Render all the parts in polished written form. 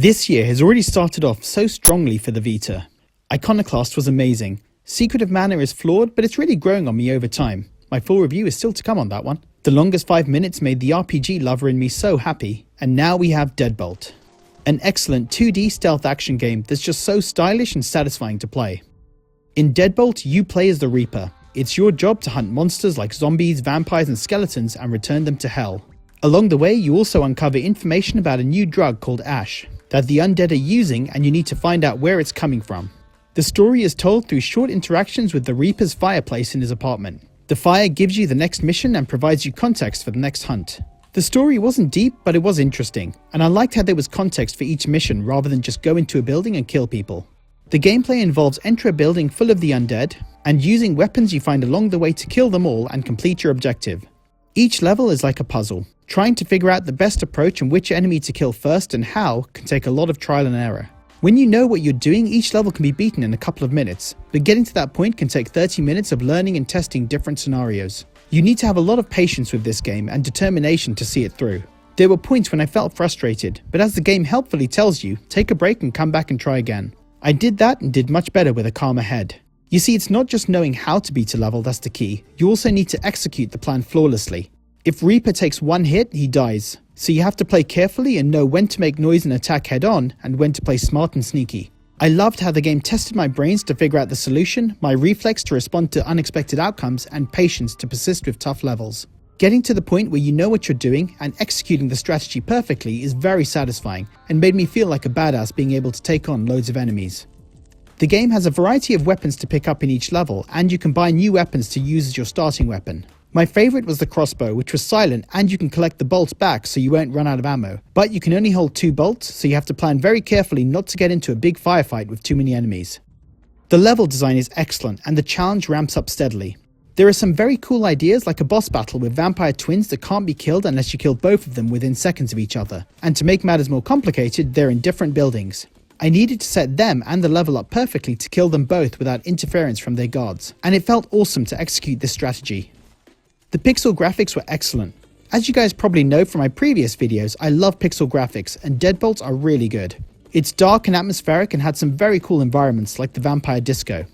This year has already started off so strongly for the Vita. Iconoclast was amazing. Secret of Mana is flawed, but it's really growing on me over time. My full review is still to come on that one. The longest 5 minutes made the RPG lover in me so happy. And now we have Deadbolt. An excellent 2D stealth action game that's just so stylish and satisfying to play. In Deadbolt, you play as the Reaper. It's your job to hunt monsters like zombies, vampires and skeletons and return them to hell. Along the way, you also uncover information about a new drug called Ash that the undead are using, and you need to find out where it's coming from. The story is told through short interactions with the Reaper's fireplace in his apartment. The fire gives you the next mission and provides you context for the next hunt. The story wasn't deep, but it was interesting, and I liked how there was context for each mission rather than just go into a building and kill people. The gameplay involves enter a building full of the undead, and using weapons you find along the way to kill them all and complete your objective. Each level is like a puzzle. Trying to figure out the best approach and which enemy to kill first and how can take a lot of trial and error. When you know what you're doing, each level can be beaten in a couple of minutes, but getting to that point can take 30 minutes of learning and testing different scenarios. You need to have a lot of patience with this game and determination to see it through. There were points when I felt frustrated, but as the game helpfully tells you, take a break and come back and try again. I did that and did much better with a calmer head. You see, it's not just knowing how to beat a level that's the key, you also need to execute the plan flawlessly. If Reaper takes one hit, he dies, so you have to play carefully and know when to make noise and attack head on, and when to play smart and sneaky. I loved how the game tested my brains to figure out the solution, my reflex to respond to unexpected outcomes, and patience to persist with tough levels. Getting to the point where you know what you're doing and executing the strategy perfectly is very satisfying, and made me feel like a badass being able to take on loads of enemies. The game has a variety of weapons to pick up in each level, and you can buy new weapons to use as your starting weapon. My favourite was the crossbow, which was silent and you can collect the bolts back so you won't run out of ammo. But you can only hold 2 bolts, so you have to plan very carefully not to get into a big firefight with too many enemies. The level design is excellent and the challenge ramps up steadily. There are some very cool ideas like a boss battle with vampire twins that can't be killed unless you kill both of them within seconds of each other. And to make matters more complicated, they're in different buildings. I needed to set them and the level up perfectly to kill them both without interference from their guards, and it felt awesome to execute this strategy. The pixel graphics were excellent. As you guys probably know from my previous videos, I love pixel graphics and Deadbolts are really good. It's dark and atmospheric and had some very cool environments like the vampire disco.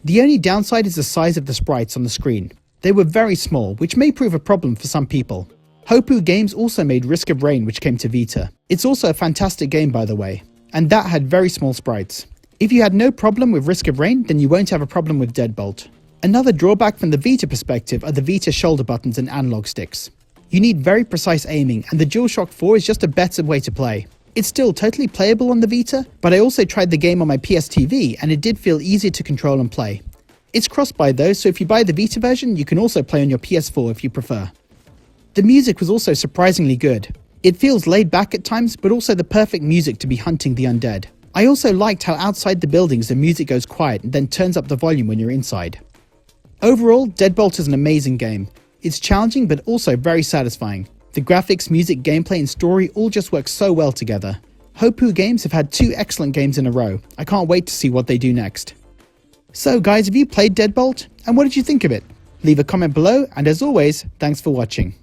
The only downside is the size of the sprites on the screen. They were very small, which may prove a problem for some people. Hopoo Games also made Risk of Rain, which came to Vita. It's also a fantastic game by the way, and that had very small sprites. If you had no problem with Risk of Rain, then you won't have a problem with Deadbolt. Another drawback from the Vita perspective are the Vita shoulder buttons and analog sticks. You need very precise aiming, and the DualShock 4 is just a better way to play. It's still totally playable on the Vita, but I also tried the game on my PS TV and it did feel easier to control and play. It's cross-buy though, so if you buy the Vita version, you can also play on your PS4 if you prefer. The music was also surprisingly good. It feels laid back at times, but also the perfect music to be hunting the undead. I also liked how outside the buildings the music goes quiet and then turns up the volume when you're inside. Overall, Deadbolt is an amazing game. It's challenging but also very satisfying. The graphics, music, gameplay and story all just work so well together. Hopoo Games have had 2 excellent games in a row. I can't wait to see what they do next. So guys, have you played Deadbolt? And what did you think of it? Leave a comment below, and as always, thanks for watching.